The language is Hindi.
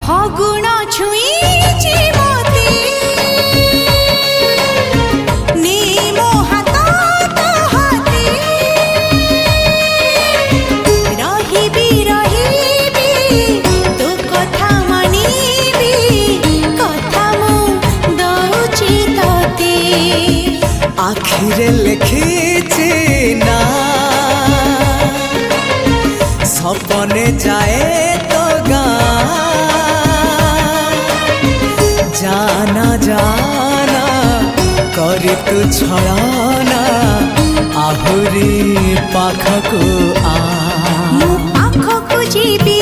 फगुण छुईची मोती नेमो हाथ तो हाथी रहिबी रहिबी तो कथा मानिबी कथा मु दउची तोते आखिरे लिखिছি ना सपने जाए तो जाना जाना करी तू छड़ाना आहुरी पाखकु आ पाखकु जीबी